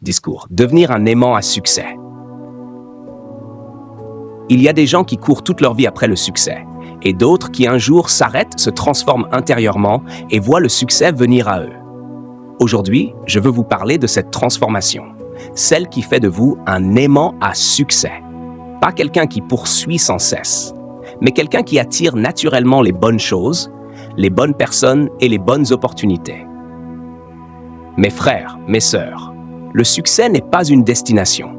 Discours. Devenir un aimant à succès. Il y a des gens qui courent toute leur vie après le succès, et d'autres qui un jour s'arrêtent, se transforment intérieurement et voient le succès venir à eux. Aujourd'hui, je veux vous parler de cette transformation, celle qui fait de vous un aimant à succès. Pas quelqu'un qui poursuit sans cesse, mais quelqu'un qui attire naturellement les bonnes choses, les bonnes personnes et les bonnes opportunités. Mes frères, mes sœurs, le succès n'est pas une destination.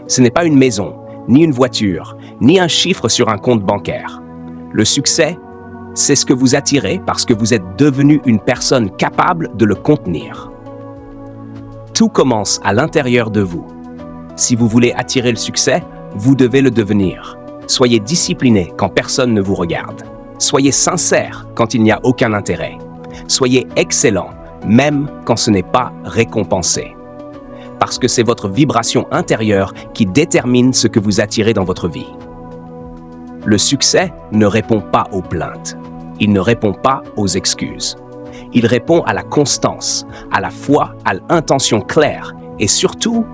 Ce n'est pas une maison, ni une voiture, ni un chiffre sur un compte bancaire. Le succès, c'est ce que vous attirez parce que vous êtes devenu une personne capable de le contenir. Tout commence à l'intérieur de vous. Si vous voulez attirer le succès, vous devez le devenir. Soyez discipliné quand personne ne vous regarde. Soyez sincère quand il n'y a aucun intérêt. Soyez excellent, même quand ce n'est pas récompensé. Parce que c'est votre vibration intérieure qui détermine ce que vous attirez dans votre vie. Le succès ne répond pas aux plaintes. Il ne répond pas aux excuses. Il répond à la constance, à la foi, à l'intention claire et surtout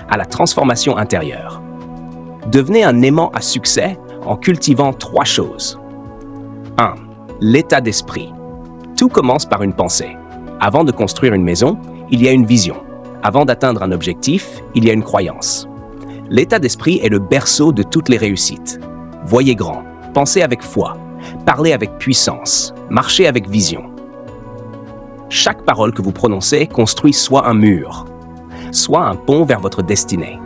à la transformation intérieure. Devenez un aimant à succès en cultivant 3 choses. 1. L'état d'esprit. Tout commence par une pensée. Avant de construire une maison, il y a une vision. Avant d'atteindre un objectif, il y a une croyance. L'état d'esprit est le berceau de toutes les réussites. Voyez grand, pensez avec foi, parlez avec puissance, marchez avec vision. Chaque parole que vous prononcez construit soit un mur, soit un pont vers votre destinée.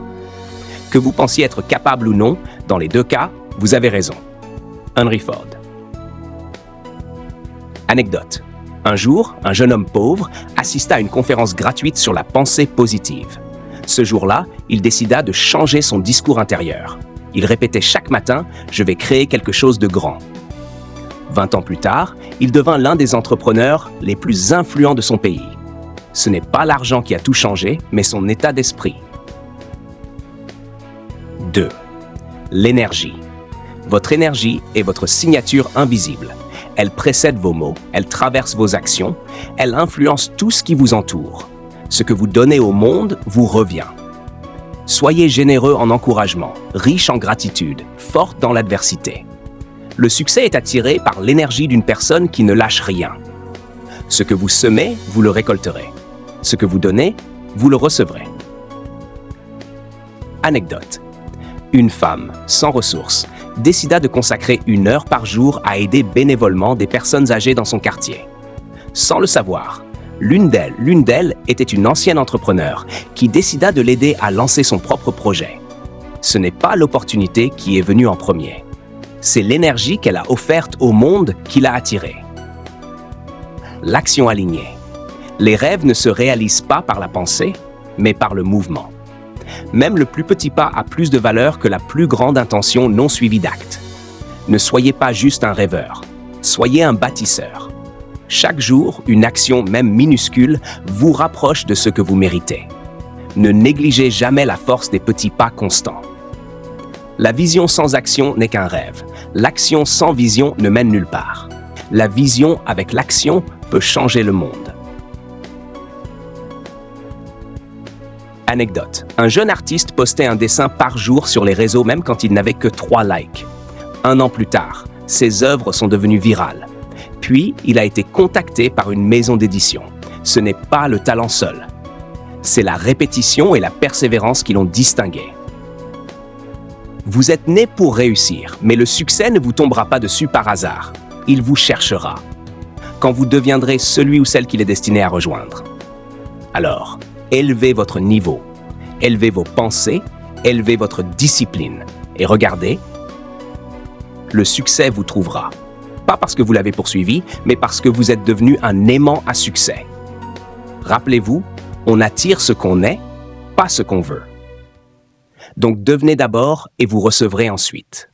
Que vous pensiez être capable ou non, dans les 2 cas, vous avez raison. Henry Ford. Anecdote. Un jour, un jeune homme pauvre assista à une conférence gratuite sur la pensée positive. Ce jour-là, il décida de changer son discours intérieur. Il répétait chaque matin « Je vais créer quelque chose de grand ». 20 ans plus tard, il devint l'un des entrepreneurs les plus influents de son pays. Ce n'est pas l'argent qui a tout changé, mais son état d'esprit. 2. L'énergie. Votre énergie est votre signature invisible. Elle précède vos mots, elle traverse vos actions, elle influence tout ce qui vous entoure. Ce que vous donnez au monde vous revient. Soyez généreux en encouragement, riche en gratitude, forte dans l'adversité. Le succès est attiré par l'énergie d'une personne qui ne lâche rien. Ce que vous semez, vous le récolterez. Ce que vous donnez, vous le recevrez. Anecdote. Une femme, sans ressources, décida de consacrer 1 heure par jour à aider bénévolement des personnes âgées dans son quartier. Sans le savoir, l'une d'elles était une ancienne entrepreneure qui décida de l'aider à lancer son propre projet. Ce n'est pas l'opportunité qui est venue en premier. C'est l'énergie qu'elle a offerte au monde qui l'a attirée. L'action alignée. Les rêves ne se réalisent pas par la pensée, mais par le mouvement. Même le plus petit pas a plus de valeur que la plus grande intention non suivie d'actes. Ne soyez pas juste un rêveur, soyez un bâtisseur. Chaque jour, une action, même minuscule, vous rapproche de ce que vous méritez. Ne négligez jamais la force des petits pas constants. La vision sans action n'est qu'un rêve. L'action sans vision ne mène nulle part. La vision avec l'action peut changer le monde. Anecdote. Un jeune artiste postait un dessin par jour sur les réseaux même quand il n'avait que 3 likes. 1 an plus tard, ses œuvres sont devenues virales. Puis, il a été contacté par une maison d'édition. Ce n'est pas le talent seul. C'est la répétition et la persévérance qui l'ont distingué. Vous êtes né pour réussir, mais le succès ne vous tombera pas dessus par hasard. Il vous cherchera. Quand vous deviendrez celui ou celle qu'il est destiné à rejoindre. Alors, élevez votre niveau, élevez vos pensées, élevez votre discipline. Et regardez, le succès vous trouvera. Pas parce que vous l'avez poursuivi, mais parce que vous êtes devenu un aimant à succès. Rappelez-vous, on attire ce qu'on est, pas ce qu'on veut. Donc devenez d'abord et vous recevrez ensuite.